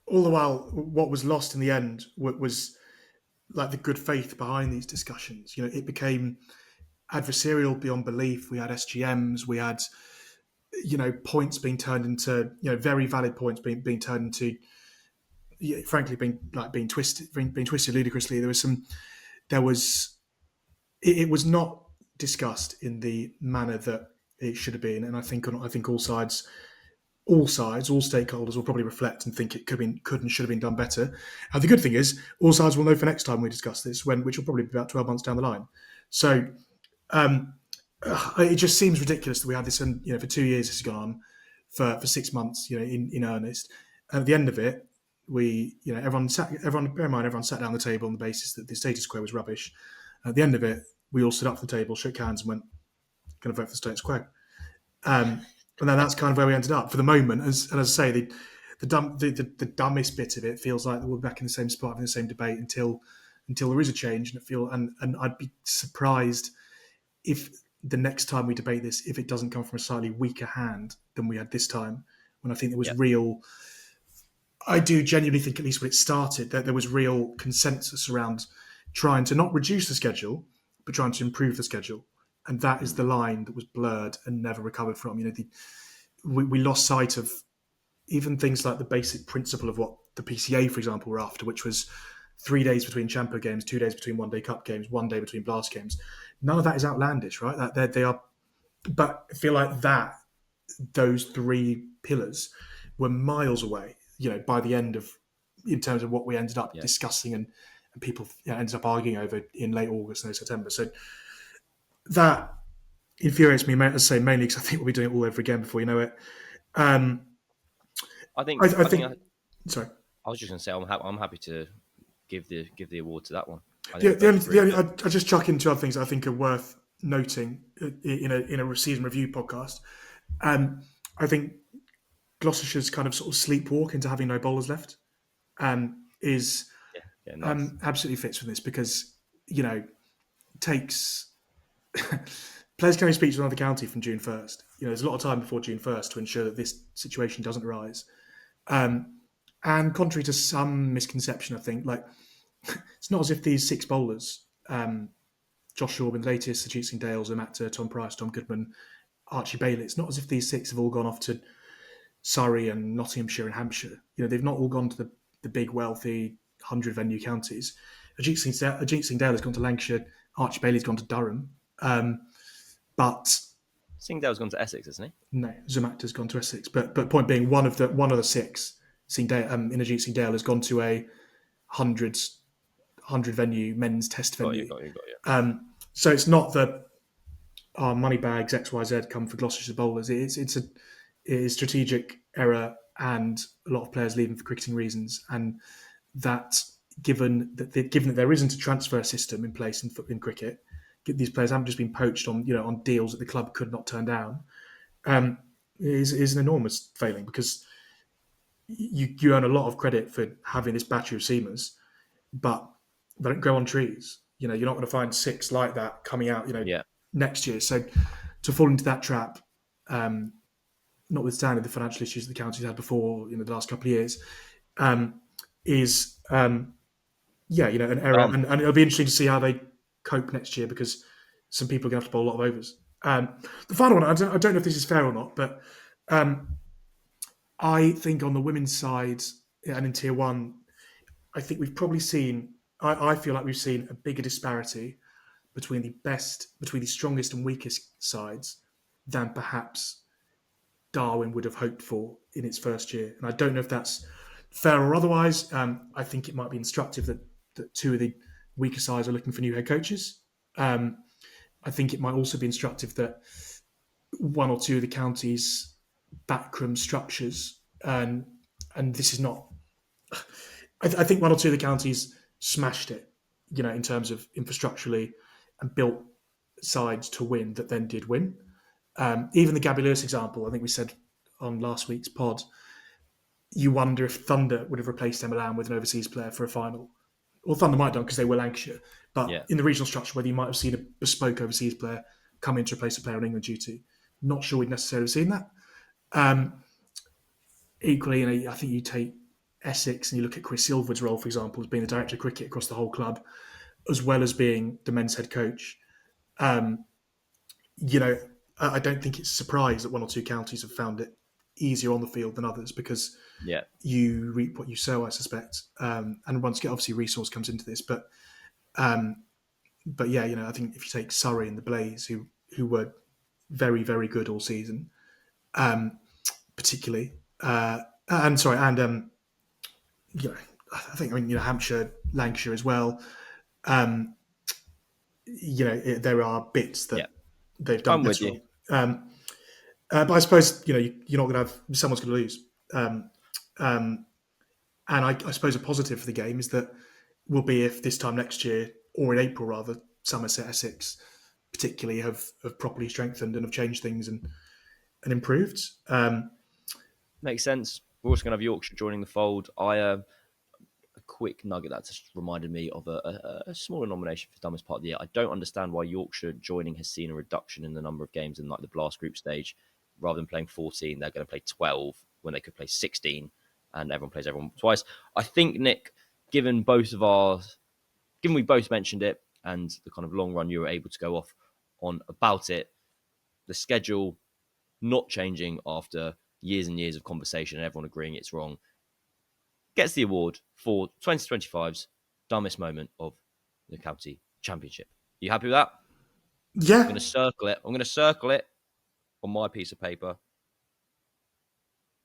Speaker 2: All the while, what was lost in the end was like the good faith behind these discussions. It became adversarial beyond belief. We had SGMs, we had points being turned into very valid points being turned into frankly being twisted ludicrously. It was not discussed in the manner that it should have been, and I think all stakeholders will probably reflect and think it could and should have been done better. And the good thing is, all sides will know for next time we discuss this, which will probably be about 12 months down the line. So it just seems ridiculous that we had this, and for 2 years this has gone on for 6 months, in earnest. And at the end of it, everyone sat down the table on the basis that the status quo was rubbish. At the end of it, we all stood up from the table, shook hands, and went, "Going to vote for the status quo." And then that's kind of where we ended up for the moment. And as I say, the dumbest bit of it feels like we're back in the same spot, in the same debate until there is a change. And I'd be surprised if the next time we debate this, if it doesn't come from a slightly weaker hand than we had this time, when I think there was real. I do genuinely think, at least when it started, that there was real consensus around trying to not reduce the schedule, but trying to improve the schedule. And that is the line that was blurred and never recovered from. We lost sight of even things like the basic principle of what the PCA, for example, were after, which was 3 days between Champion games, 2 days between one-day cup games, 1 day between blast games. None of that is outlandish, right? They are, but I feel like those 3 pillars were miles away. By the end of, in terms of what we ended up discussing and people ended up arguing over in late August and September. So that infuriates me, as I say, mainly because I think we'll be doing it all over again before you know it.
Speaker 1: I think.
Speaker 2: Sorry,
Speaker 1: I was just going to say I'm happy to give the award to that one.
Speaker 2: I just chuck in 2 other things I think are worth noting in a season review podcast. I think Gloucestershire's kind of sort of sleepwalk into having no bowlers left is
Speaker 1: nice.
Speaker 2: Absolutely fits with this, because takes players can only speak to another county from June 1st. There's a lot of time before June 1st to ensure that this situation doesn't arise. And contrary to some misconception, I think, like, it's not as if these 6 bowlers, Josh Shaw in the latest, Ajit Singh Dale, Zamatta, Tom Price, Tom Goodman, Archie Bailey, it's not as if these 6 have all gone off to Surrey and Nottinghamshire and Hampshire. They've not all gone to the big, wealthy 100-venue counties. Ajit Singh Dale has gone to Lancashire. Archie Bailey's gone to Durham. But
Speaker 1: Singdale's gone to Essex, hasn't he?
Speaker 2: no, Zamatta's gone to Essex. But point being, one of the 6, in Ajit Singh Dale, has gone to a 100-venue men's test venue.
Speaker 1: Got you.
Speaker 2: So it's not that our money bags XYZ come for Gloucestershire bowlers. It is strategic error and a lot of players leaving for cricketing reasons. And that given that there isn't a transfer system in place in cricket, these players haven't just been poached on deals that the club could not turn down. Is an enormous failing, because you earn a lot of credit for having this battery of seamers, but they don't grow on trees. You're not going to find 6 like that coming out next year. So to fall into that trap, notwithstanding the financial issues that the county's had before in the last couple of years, is an error. And it'll be interesting to see how they cope next year, because some people are going to have to bowl a lot of overs. The final one, I don't know if this is fair or not, but I think on the women's side and in Tier 1, I think we've probably seen, I feel like we've seen a bigger disparity between the strongest and weakest sides than perhaps Darwin would have hoped for in its first year. And I don't know if that's fair or otherwise. I think it might be instructive that 2 of the weaker sides are looking for new head coaches. I think it might also be instructive that 1 or 2 of the counties' backroom structures, and this is not. I think 1 or 2 of the counties smashed it, in terms of infrastructurally, and built sides to win that then did win. Even the Gabby Lewis example, I think we said on last week's pod, you wonder if Thunder would have replaced Emma Lamb with an overseas player for a final. Well, Thunder might have done because they were Lancashire, but in the regional structure, whether you might have seen a bespoke overseas player come in to replace a player on England duty, not sure we'd necessarily seen that. Equally, I think you take Essex and you look at Chris Silverwood's role, for example, as being the director of cricket across the whole club, as well as being the men's head coach. I don't think it's a surprise that 1 or 2 counties have found it easier on the field than others, because you reap what you sow, I suspect. And once again, obviously, resource comes into this, but I think if you take Surrey and the Blaze, who were very, very good all season, particularly, I think Hampshire, Lancashire as well. There are bits that they've done
Speaker 1: I'm with
Speaker 2: better
Speaker 1: you.
Speaker 2: on. But I suppose you're not going to have someone's going to lose. And I suppose a positive for the game is that will be if this time next year, or in April rather, Somerset, Essex particularly have properly strengthened and have changed things and improved.
Speaker 1: Makes sense. We're also going to have Yorkshire joining the fold. A quick nugget that just reminded me of a smaller nomination for dumbest part of the year. I don't understand why Yorkshire joining has seen a reduction in the number of games in like the Blast group stage. Rather than playing 14, they're going to play 12 when they could play 16, and everyone plays everyone twice. I think, Nick, given we both mentioned it, and the kind of long run you were able to go off on about it, the schedule not changing after years and years of conversation and everyone agreeing it's wrong, gets the award for 2025's dumbest moment of the county championship. You happy with that?
Speaker 2: Yeah.
Speaker 1: I'm going to circle it on my piece of paper.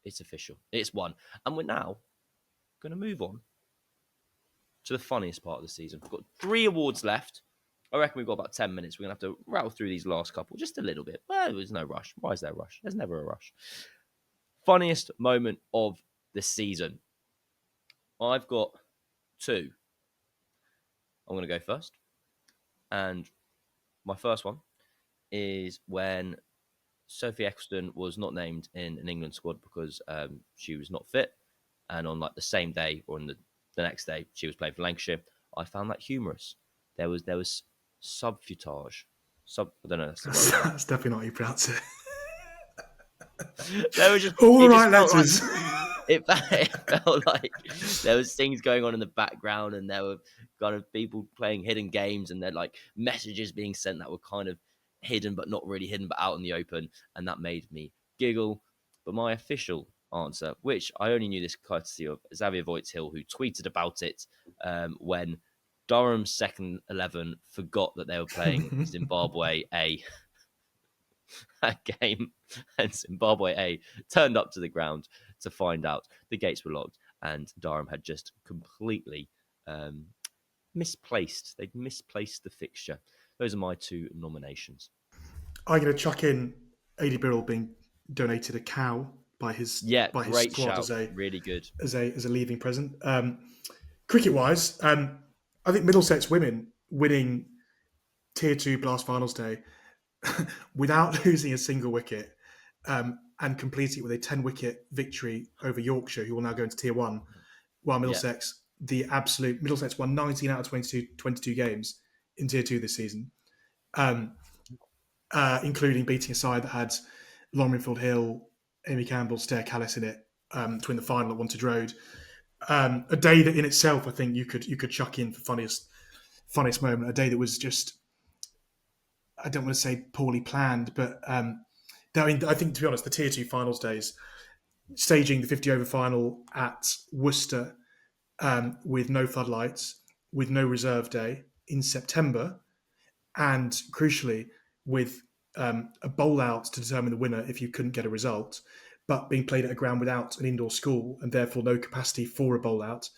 Speaker 1: It's official. It's won. And we're now going to move on to the funniest part of the season. We've got 3 awards left. I reckon we've got about 10 minutes. We're going to have to rattle through these last couple just a little bit. Well, there's no rush. Why is there a rush? There's never a rush. Funniest moment of the season. I've got 2. I'm going to go first. And my first one is when Sophie Eccleston was not named in an England squad because she was not fit. And on like the same day or on the next day, she was playing for Lancashire. I found that humorous. There was subfutage. I don't know.
Speaker 2: That's definitely not how you pronounce it.
Speaker 1: There was just
Speaker 2: all right letters.
Speaker 1: it felt like there was things going on in the background, and there were kind of people playing hidden games, and there like messages being sent that were kind of hidden but not really hidden, but out in the open, and that made me giggle. But my official answer, which I only knew this courtesy of Xavier Voigt-Hill, who tweeted about it when Durham's second 11 forgot that they were playing Zimbabwe a game, and Zimbabwe A turned up to the ground to find out the gates were locked, and Durham had just completely misplaced. They'd misplaced the fixture. Those are my two nominations.
Speaker 2: I'm going to chuck in AD Birrell being donated a cow by his
Speaker 1: Yeah, great
Speaker 2: squad
Speaker 1: shout. Really good.
Speaker 2: as a leaving present. Cricket wise, I think Middlesex women winning Tier 2 Blast Finals Day without losing a single wicket, and completing it with a 10-wicket victory over Yorkshire, who will now go into Tier 1, while Middlesex, Middlesex won 19 out of 22 games in Tier 2 this season, including beating a side that had Lauren Winfield Hill, Amy Campbell, Stair Callis in it, to win the final at Wanted Road. A day that in itself, I think you could chuck in for funniest moment. A day that was just, I don't want to say poorly planned, but I think, to be honest, the Tier 2 finals days, staging the 50 over final at Worcester, with no floodlights, with no reserve day in September, and crucially with a bowl out to determine the winner if you couldn't get a result, but being played at a ground without an indoor school and therefore no capacity for a bowl out.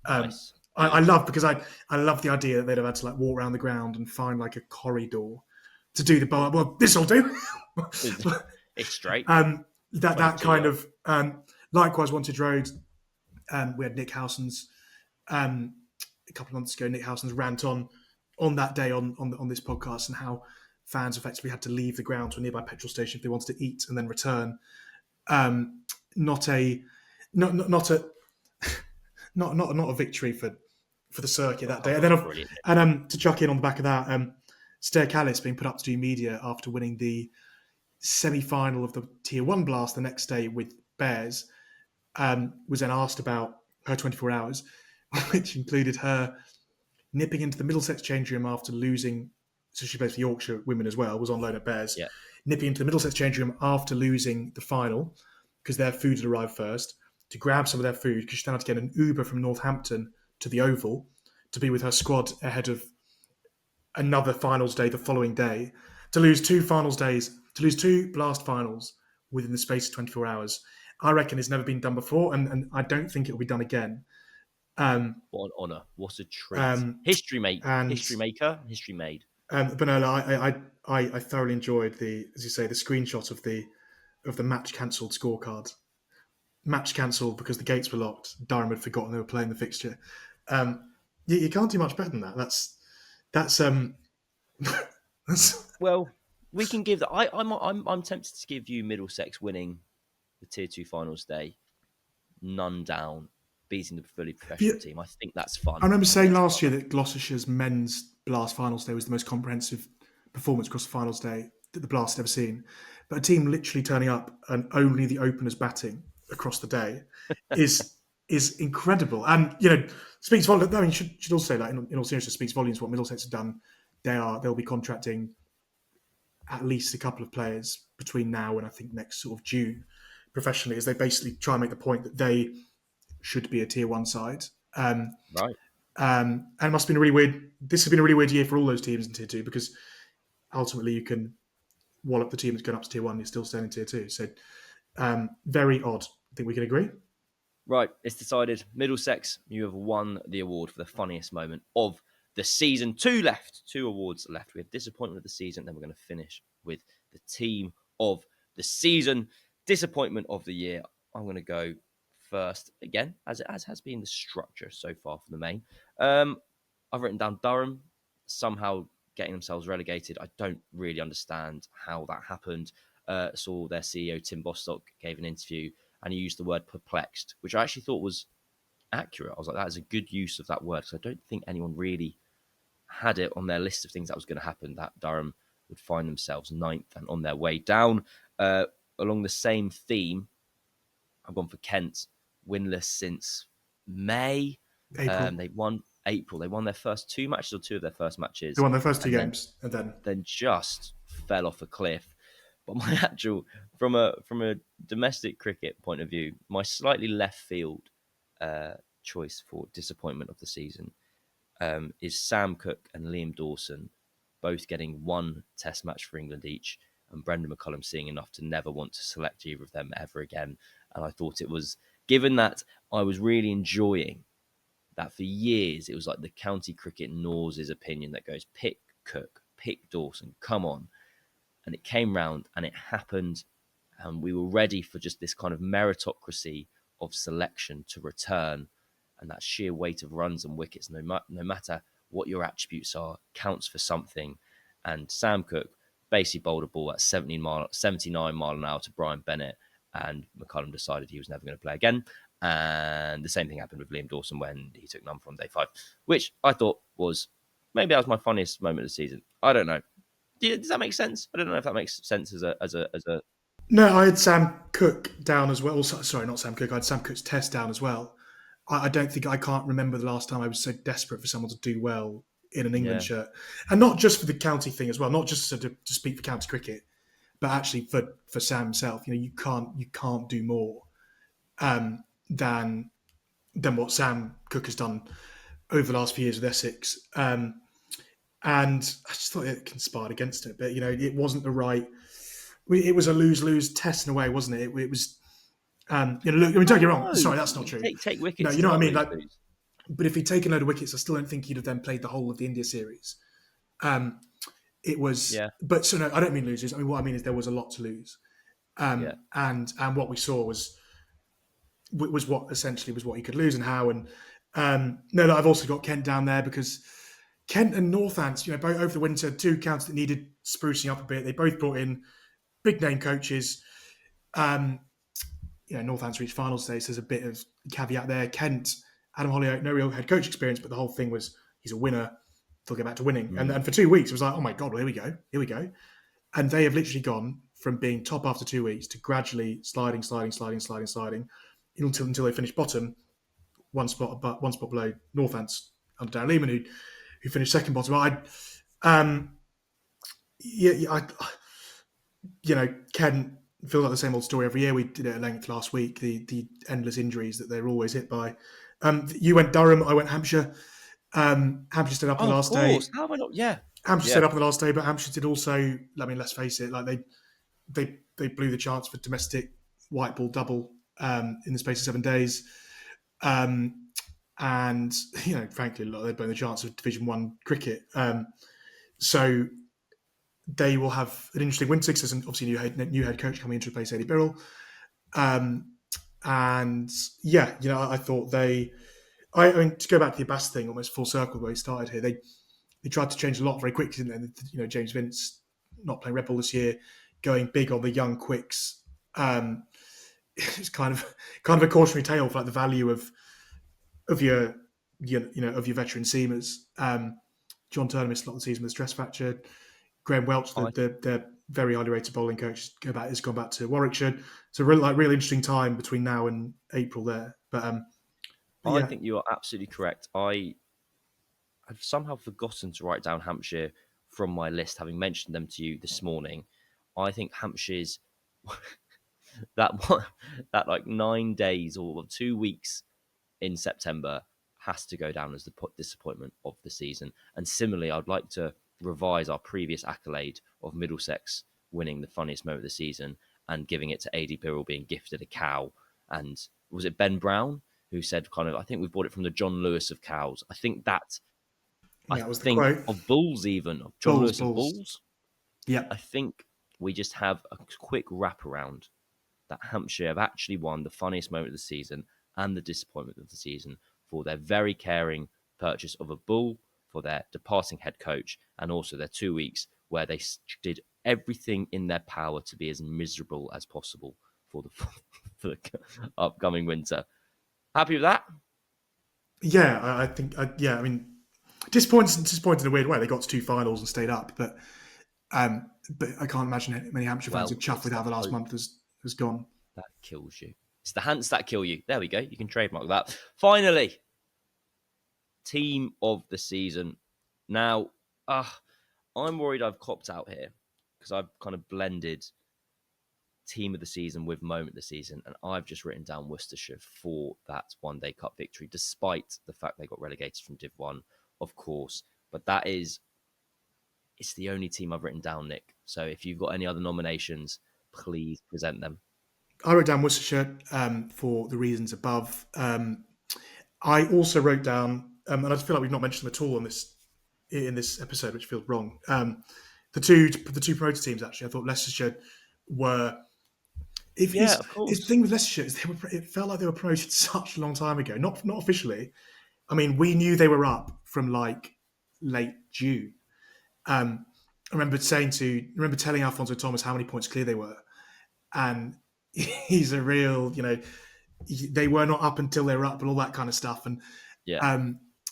Speaker 1: Nice.
Speaker 2: I love, because I love the idea that they'd have had to like walk around the ground and find like a corridor to do the bowl out. Well, this'll do.
Speaker 1: It's straight.
Speaker 2: That kind of likewise Wanted Road. We had Nick Howson's a couple of months ago. Nick Howson's rant on that day on this podcast, and how fans effectively had to leave the ground to a nearby petrol station if they wanted to eat and then return. Not a victory for the circuit that day. And then to chuck in on the back of that, Stair Callis being put up to do media after winning the semi-final of the Tier 1 Blast the next day with Bears, was then asked about her 24 hours, which included her nipping into the Middlesex change room after losing. So she plays for Yorkshire women as well, was on loan at Bears.
Speaker 1: Yeah.
Speaker 2: Nipping into the Middlesex change room after losing the final, because their food had arrived first, to grab some of their food, because she then had to get an Uber from Northampton to the Oval to be with her squad ahead of another finals day the following day. To lose two Blast finals within the space of 24 hours, I reckon it's never been done before, and I don't think it will be done again.
Speaker 1: What an honour! What a treat! History maker, history made.
Speaker 2: But no, I thoroughly enjoyed the screenshot of the match cancelled scorecard. Match cancelled because the gates were locked. Durham had forgotten they were playing the fixture. You can't do much better than that. That's
Speaker 1: Well, we can give that. I'm tempted to give you Middlesex winning the Tier 2 finals day, none down, beating the fully professional team. I think that's fun.
Speaker 2: I remember saying last year that Gloucestershire's men's Blast finals day was the most comprehensive performance across the finals day that the Blast had ever seen. But a team literally turning up and only the openers batting across the day is incredible. And speaks volumes. I mean, should also say that in all seriousness, speaks volumes what Middlesex have done. They'll be contracting at least a couple of players between now and I think next sort of June professionally, as they basically try and make the point that they should be a Tier 1 side.
Speaker 1: Right.
Speaker 2: And it must have been a really weird. This has been a really weird year for all those teams in Tier 2, because ultimately you can wallop the team that's going up to Tier 1, you're still staying in Tier 2. So very odd. I think we can agree.
Speaker 1: Right, it's decided. Middlesex, you have won the award for the funniest moment of the season. Two awards left. We have disappointment of the season, then we're going to finish with the team of the season. Disappointment of the year. I'm going to go first again, as has been the structure so far for the main. I've written down Durham somehow getting themselves relegated. I don't really understand how that happened. Saw their CEO Tim Bostock gave an interview and he used the word perplexed, which I actually thought was accurate. I was like, that is a good use of that word, because I don't think anyone really had it on their list of things that was going to happen, that Durham would find themselves ninth and on their way down. Along the same theme, I've gone for Kent. winless since May.
Speaker 2: April.
Speaker 1: They won April. They won their first 2 matches, or 2 of their first matches.
Speaker 2: They won their first 2
Speaker 1: and
Speaker 2: games, and
Speaker 1: then just fell off a cliff. But my actual, from a domestic cricket point of view, my slightly left field choice for disappointment of the season is Sam Cook and Liam Dawson, both getting 1 Test match for England each, and Brendan McCullum seeing enough to never want to select either of them ever again. And I thought it was, given that I was really enjoying that for years, it was like the county cricket gnaws opinion that goes, pick Cook, pick Dawson, come on. And it came round and it happened, and we were ready for just this kind of meritocracy of selection to return, and that sheer weight of runs and wickets, no matter what your attributes are, counts for something. And Sam Cook basically bowled a ball at 79 mile an hour to Brian Bennett, and McCullum decided he was never going to play again. And the same thing happened with Liam Dawson when he took none from day 5, which I thought was, maybe that was my funniest moment of the season. I don't know. Does that make sense? I don't know if that makes sense as a.
Speaker 2: No, I had Sam Cook down as well. Sorry, not Sam Cook. I had Sam Cook's Test down as well. I can't remember the last time I was so desperate for someone to do well in an England shirt, and not just for the county thing as well, not just to speak for county cricket, but actually for Sam himself. You can't do more than what Sam Cook has done over the last few years with Essex. And I just thought it conspired against it, but it wasn't the right. It was a lose-lose Test in a way, wasn't it? It was. Look, don't get me wrong. Sorry, that's not true.
Speaker 1: Take wickets.
Speaker 2: No, you know what I mean. But if he'd taken a load of wickets, I still don't think he'd have then played the whole of the India series. It was, but so no, I don't mean losers. I mean, what I mean is there was a lot to lose, and what we saw was what essentially was what he could lose and how. And I've also got Kent down there because Kent and Northants, both over the winter, 2 counties that needed sprucing up a bit. They both brought in big name coaches. Northants reached final stage. There's a bit of caveat there. Kent, Adam Hollyoak, no real head coach experience, but the whole thing was he's a winner. They'll get back to winning. And for 2 weeks, it was like, oh my God, well, here we go. And they have literally gone from being top after 2 weeks to gradually sliding until they finish bottom, one spot below Northants under Dan Lehman, who finished second bottom. Ken feels like the same old story every year. We did it at length last week. The endless injuries that they're always hit by. You went Durham, I went Hampshire. Hampshire stood up on the last day.
Speaker 1: How am I not? Yeah,
Speaker 2: Hampshire stood up on the last day, but Hampshire did also. I mean, let's face it, like they blew the chance for domestic white ball double in the space of 7 days, and frankly, they blew the chance of Division 1 cricket. So they will have an interesting winter because there's obviously new head coach coming in to replace Eddie Birrell. I thought I mean, to go back to the Abbas thing, almost full circle where he started here, they tried to change a lot very quickly, didn't they? James Vince not playing Red Bull this year, going big on the young quicks. It's kind of a cautionary tale for the value of your veteran seamers. John Turner missed a lot of the season with a stress fracture. Graham Welch, the very highly rated bowling coach, has gone back to Warwickshire. It's a really interesting time between now and April there. But
Speaker 1: I think you are absolutely correct. I've somehow forgotten to write down Hampshire from my list, having mentioned them to you this morning. I think Hampshire's that 9 days or 2 weeks in September has to go down as the disappointment of the season. And similarly, I'd like to revise our previous accolade of Middlesex winning the funniest moment of the season and giving it to A.D. Birrell being gifted a cow. And was it Ben Brown who said I think we've bought it from the John Lewis of cows. I think that
Speaker 2: was the quote.
Speaker 1: Of bulls, even of John Lewis of bulls.
Speaker 2: Yeah,
Speaker 1: I think we just have a quick wraparound that Hampshire have actually won the funniest moment of the season and the disappointment of the season for their very caring purchase of a bull for their departing head coach, and also their 2 weeks where they did everything in their power to be as miserable as possible for the upcoming winter. Happy with that?
Speaker 2: Yeah, I think. I mean, disappointed in a weird way. They got to 2 finals and stayed up, but I can't imagine many Hampshire fans are chuffed with how the last month has gone.
Speaker 1: That kills you. It's the Hants that kill you. There we go. You can trademark that. Finally, team of the season. Now, I'm worried I've copped out here because I've kind of blended team of the season with moment of the season, and I've just written down Worcestershire for that one-day cup victory, despite the fact they got relegated from Div 1, of course. But it's the only team I've written down, Nick. So if you've got any other nominations, please present them.
Speaker 2: I wrote down Worcestershire for the reasons above. I also wrote down, and I just feel like we've not mentioned them at all in this episode, which feels wrong. The two promoted teams, actually, I thought Leicestershire were.
Speaker 1: Of course.
Speaker 2: The thing with Leicestershire is it felt like they were promoted such a long time ago. Not officially. I mean, we knew they were up from like late June. I remember telling Alfonso Thomas how many points clear they were, and he's a real, they were not up until they were up and all that kind of stuff. And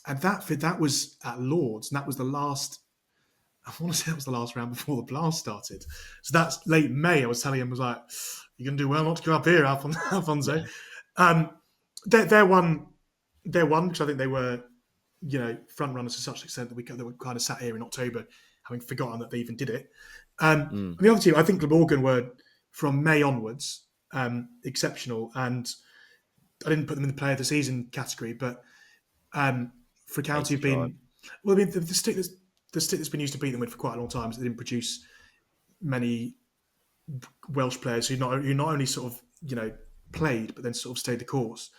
Speaker 2: that was at Lords, and that was the last. I want to say that was the last round before the blast started. So that's late May. I was telling him, I was like, "You're going to do well not to go up here, Alfonso."
Speaker 1: Yeah.
Speaker 2: They're one because I think they were, front runners to such an extent that we kind of sat here in October having forgotten that they even did it. The other two, I think Glamorgan were from May onwards exceptional, and I didn't put them in the player of the season category, but for County have been the stick that's been used to beat them with for quite a long time. So they didn't produce many Welsh players who not only sort of played but then sort of stayed the course.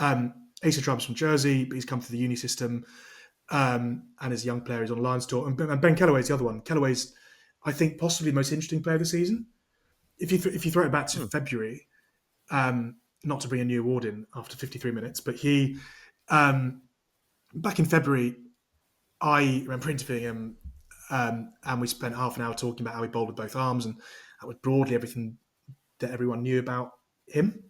Speaker 2: Asa Trump's from Jersey, but he's come through the uni system, and as a young player, he's on a Lions tour. And Ben Kellaway's the other one. Kellaway's, I think, possibly the most interesting player of the season. If you throw it back to February, not to bring a new award in after 53 minutes, but he back in February, I remember interviewing him, and we spent half an hour talking about how he bowled with both arms, and that was broadly everything that everyone knew about him.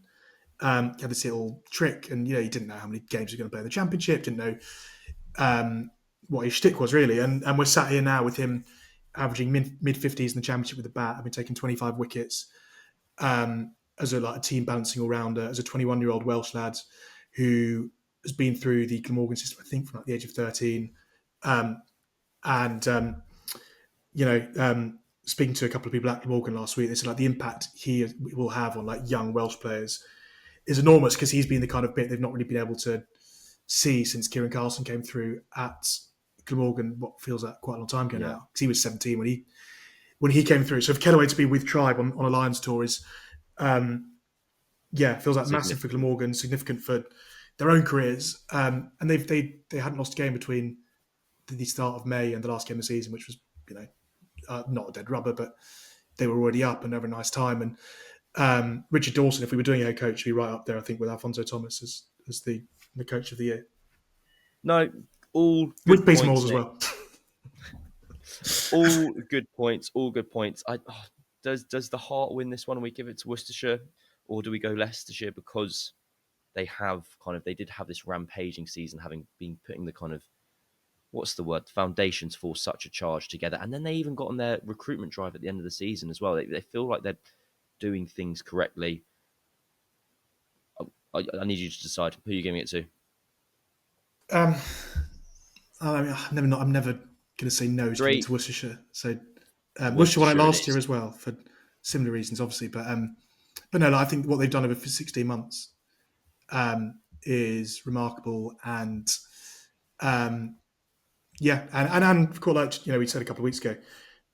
Speaker 2: He had this little trick, and he didn't know how many games he was going to play in the championship, didn't know what his shtick was really, and we're sat here now with him averaging mid 50s in the championship with the bat, having taken 25 wickets, as a team balancing all rounder, as a 21-year-old Welsh lad who has been through the Glamorgan system, I think, from the age of 13, speaking to a couple of people at Glamorgan last week, they said the impact he will have on young Welsh players is enormous, because he's been the kind of bit they've not really been able to see since Kieran Carlson came through at Glamorgan, what feels like quite a long time ago now, because he was 17 when he came through. So for Kellaway to be with Tribe on a Lions tour is, feels like massive for Glamorgan, significant for their own careers, and they hadn't lost a game between the start of May and the last game of the season, which was not a dead rubber, but they were already up and having a nice time. And Richard Dawson, if we were doing a head coach, would be right up there, I think, with Alfonso Thomas as the coach of the year.
Speaker 1: No, all good
Speaker 2: with Peter
Speaker 1: points,
Speaker 2: Moores as well.
Speaker 1: All good points. All good points. Does the Heart win this one and we give it to Worcestershire, or do we go Leicestershire because they did have this rampaging season, having been putting the kind of foundations for such a charge together, and then they even got on their recruitment drive at the end of the season as well. They feel like they're doing things correctly. I need you to decide who you're giving it to.
Speaker 2: I'm never going to say no to Worcestershire. So Worcestershire won it last year as well for similar reasons, obviously. But no, I think what they've done over 16 months is remarkable, and and quite we said a couple of weeks ago,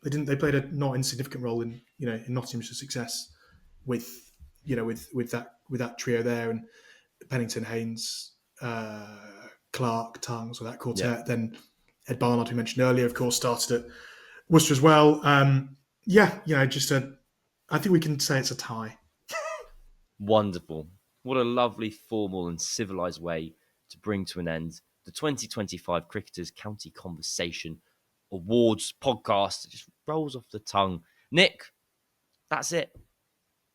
Speaker 2: they played a not insignificant role in Nottinghamshire's success with that trio there, and Pennington, Haynes, Clark, Tongues, or that quartet. Yeah. Then Ed Barnard, who mentioned earlier, of course, started at Worcester as well. I think we can say it's a tie.
Speaker 1: Wonderful. What a lovely, formal and civilised way to bring to an end the 2025 Cricketers County Conversation Awards podcast. It just rolls off the tongue. Nick, that's it.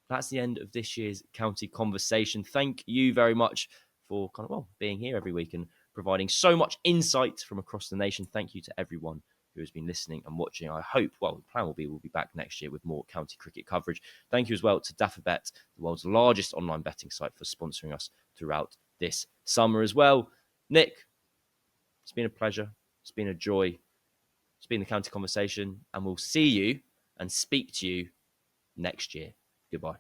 Speaker 1: That's the end of this year's County Conversation. Thank you very much for being here every week and providing so much insight from across the nation. Thank you to everyone who has been listening and watching. I hope, well, the plan will be we'll be back next year with more county cricket coverage. Thank you as well to DafaBet, the world's largest online betting site, for sponsoring us throughout this summer as well. Nick, it's been a pleasure. It's been a joy. It's been the County Conversation, and we'll see you and speak to you next year. Goodbye.